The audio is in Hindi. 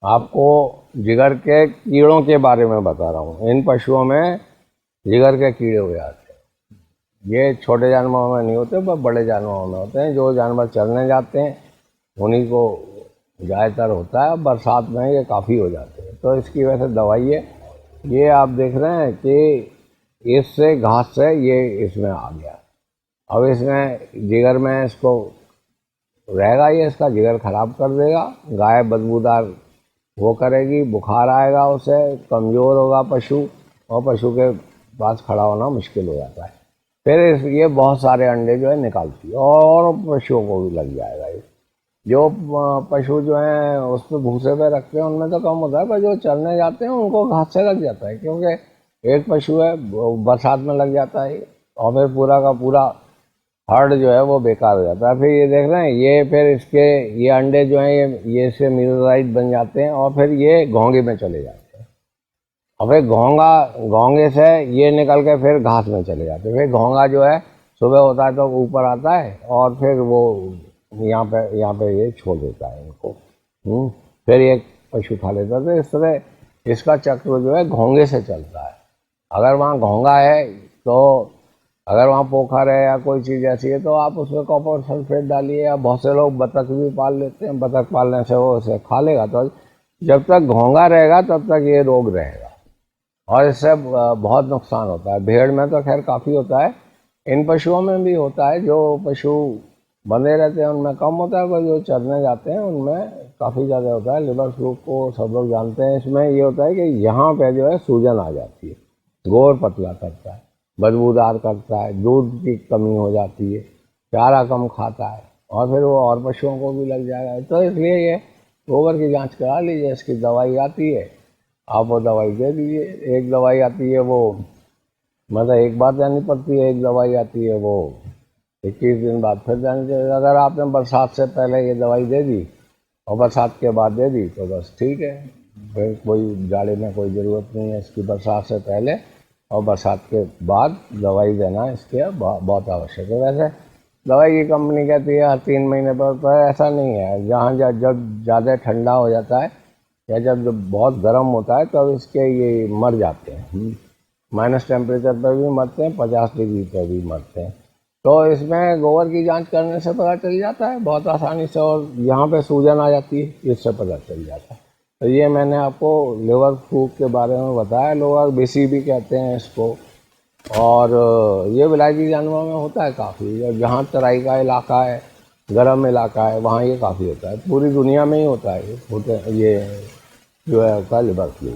आपको जिगर के कीड़ों के बारे में बता रहा हूँ। इन पशुओं में जिगर के कीड़े हो जाते हैं। ये छोटे जानवरों में नहीं होते पर बड़े जानवरों में होते हैं। जो जानवर चरने जाते हैं उन्हीं को ज़्यादातर होता है, बरसात में ये काफ़ी हो जाते हैं। तो इसकी वजह से दवाई है। ये आप देख रहे हैं कि इससे घास से ये इसमें आ गया। अब इसमें जिगर में इसको रहेगा, ये इसका जिगर खराब कर देगा। गाय बदबूदार वो करेगी, बुखार आएगा उसे, कमज़ोर होगा पशु और पशु के पास खड़ा होना मुश्किल हो जाता है। फिर ये बहुत सारे अंडे जो है निकालती है और पशुओं को भी लग जाएगा। ये जो पशु जो हैं उस पर भूसे पे रखते हैं उनमें तो कम होता है, पर जो चरने जाते हैं उनको घास से लग जाता है, क्योंकि एक पशु है बरसात में लग जाता है और फिर पूरा का पूरा हर्ड जो है वो बेकार हो जाता है। फिर ये देख रहे हैं ये फिर इसके ये अंडे जो हैं ये इससे मीनोसाइट बन जाते हैं और फिर ये घोंगे में चले जाते हैं और फिर घोंगे से ये निकल के फिर घास में चले जाते हैं। फिर घोंगा जो है सुबह होता है तो ऊपर आता है और फिर वो यहाँ पे ये छोड़ देता है इनको। फिर ये पशु खा लेता है। तो इस तरह इसका चक्र जो है घोंगे से चलता है। अगर वहाँ घोंगा है तो अगर वहाँ पोखर है या कोई चीज़ ऐसी है तो आप उसमें कॉपर सल्फेट डालिए। या बहुत से लोग बतख भी पाल लेते हैं, बतख पालने से वो उसे खा लेगा। तो जब तक घोंगा रहेगा तब तक ये रोग रहेगा और इससे बहुत नुकसान होता है। भेड़ में तो खैर काफ़ी होता है, इन पशुओं में भी होता है। जो पशु बंधे रहते हैं उनमें कम होता है, पर जो चरने जाते हैं उनमें काफ़ी ज़्यादा होता है। लिवर फ्लू को सब लोग जानते हैं। इसमें ये होता है कि यहाँ पे जो है सूजन आ जाती है, गोर पतला करता है, बदबूदार करता है, दूध की कमी हो जाती है, चारा कम खाता है और फिर वो और पशुओं को भी लग जाएगा। तो इसलिए ये गोबर की जांच करा लीजिए। इसकी दवाई आती है, आप वो दवाई दे दीजिए। एक दवाई आती है वो मतलब एक बार देनी पड़ती है, एक दवाई आती है वो 21 दिन बाद फिर देनी चाहिए। अगर आपने बरसात से पहले ये दवाई दे दी और बरसात के बाद दे दी तो बस ठीक है, फिर कोई जाड़े में कोई ज़रूरत नहीं है इसकी। बरसात से पहले और बरसात के बाद दवाई देना इसके बहुत आवश्यक है। वैसे दवाई की कंपनी कहती है हर 3 महीने पर, तो ऐसा नहीं है। जहाँ जब ज़्यादा ठंडा हो जाता है या जब बहुत गर्म होता है तब तो इसके ये मर जाते हैं। माइनस टेम्परेचर पर भी मरते हैं, 50 डिग्री पर भी मरते हैं। तो इसमें गोबर की जांच करने से पता चल जाता है बहुत आसानी से। और यहाँ पे सूजन आ जाती है, इससे पता चल जाता है। तो ये मैंने आपको लिवर फ्लू के बारे में बताया। लोग बेसी भी कहते हैं इसको। और ये विलायती जानवरों में होता है काफ़ी। जहाँ तराई का इलाका है, गर्म इलाका है, वहाँ ये काफ़ी होता है। पूरी दुनिया में ही होता है ये जो है होता है लिवर फ्लू।